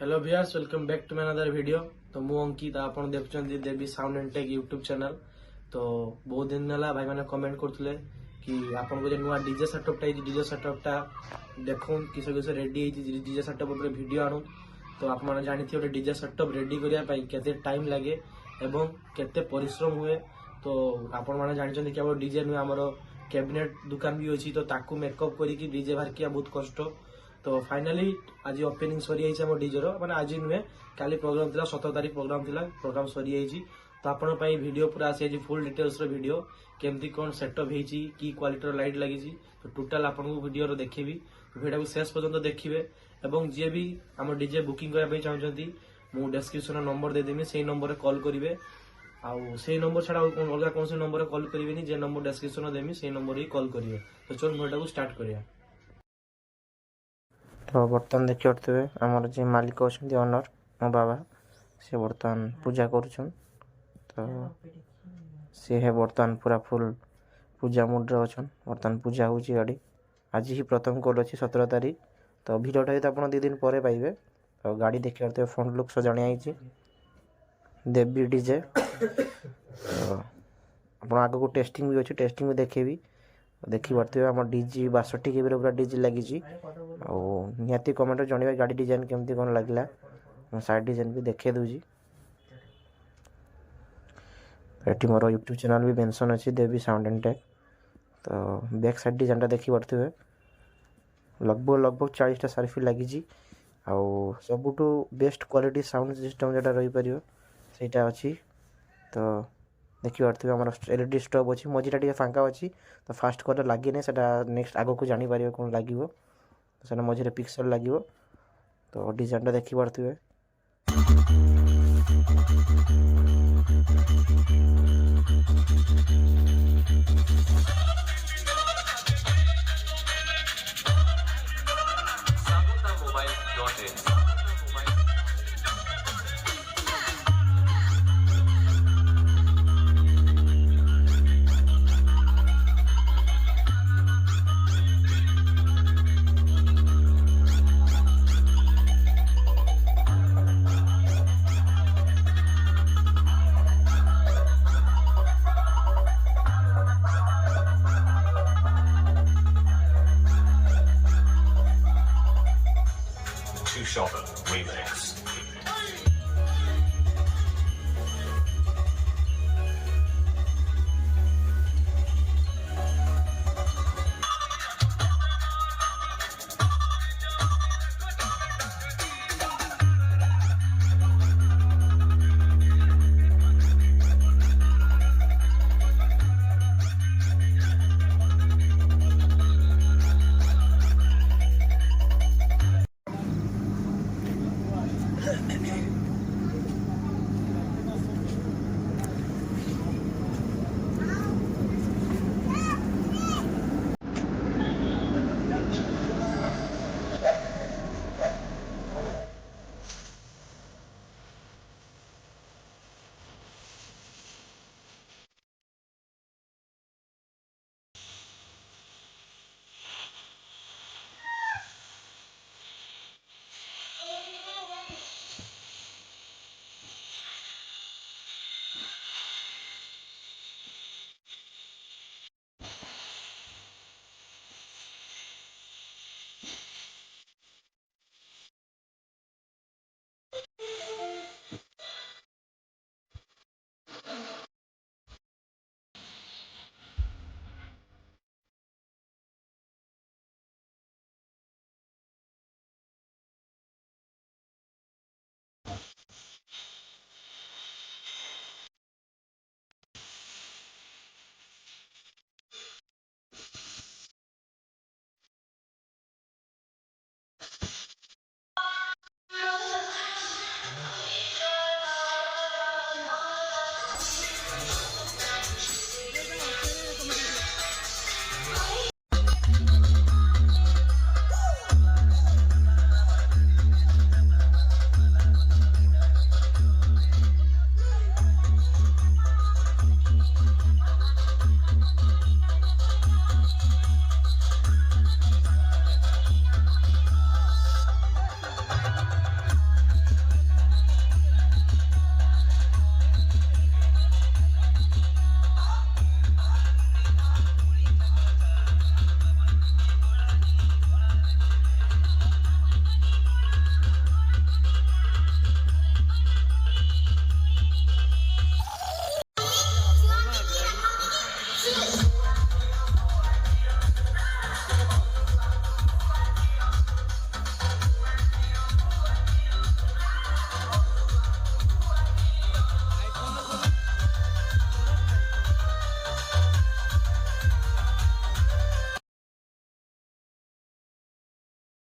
Hello viewers, welcome back to my another video. तो मु अंकित, आपण देखुछंती Devi sound and tech YouTube channel. तो बहुत दिन होला भाई माने कमेंट करथुले कि आपण को जे नुआ डीजे सेटअप टा डीजे सेटअप टा देखून किसे किसे रेडी है डीजे सेटअप ऊपर वीडियो आणु। तो आप माने जानिथि ओटे डीजे सेटअप रेडी करिया पई केते टाइम लागे एवं केते परिश्रम हुए। तो आपण माने जानिछंती कि अब डीजे नु हमरो कैबिनेट दुकान भी अछि, तो ताकू मेकअप करी कि डीजे बाहर किया बहुत कष्ट। तो फाइनाली आज ओपनिंग सरी जाइए डीजे मैंने आज नुहे काली प्रोग्राम था 17 तारीख प्रोग्राम सरी जाइए। तो आपण वीडियो पूरा आसी फुल डिटेल्स वीडियो केमती कौन सेटअप होती की क्वालिटी लाइट लगी। तो टोटाल आपको वीडियो देखी तो वीडियो को शेष पर्यंत देखिए। और जी भी आम डीजे बुकिंग करने चाहते मुझे डिस्क्रिप्शन नंबर देदेमी से नंबर कॉल करेंगे। आउ से नंबर छाड़ा अलग कौन से नंबर कॉल करेंगे, जे नंबर डिस्क्रिप्शन देमी से नंबर ही कॉल करेंगे। तो चल वीडियो को स्टार्ट करिया। तो बर्तमान देखी पारे आमर जी मालिक अच्छा ओनर मो बाबा से बर्तमान पूजा करुन। तो सी है बर्तमान पूरा फुल पूजा मुड्रे अच्छन। बर्तमान पूजा हो गाड़ी आज ही प्रथम कॉल अच्छी 17 तारीख। तो भिडटा भी आप 2 दिन पर पाइबे। तो गाड़ी देखी पारे फ्रंट लुक सजाणी देवी डीजे। तो आप आग को टेस्टिंग भी अच्छे, टेस्टिंग भी देखेबी देखी पारे आम डीजी 62 केबी पूरा डीजी लगी। निहाती कमेंट जनइबा गाड़ी डिजाइन केमती कौन लगला। साइड डिजाइन भी देखे दूजी। ये मोर यूट्यूब चैनल भी मेंशन अच्छी देवी साउंड एंड टेक। तो बैक साइड डिजाइन टा देखी पारे लगभग 40टा सार्फी लगी। सबुठ बेस्ट क्वालिटी साउंड सिस्टम जोटा रही पार सेटा अच्छी। तो देखी पारे आम एलईडी स्टॉप अच्छी मझीटा टे फांका अच्छी। तो फास्ट कलर लगी नहीं, नेक्स्ट आग को जापर कौन लगे से मझे पिक्सल लगे। तो डिजाइन देखी पारे Shopper Remix.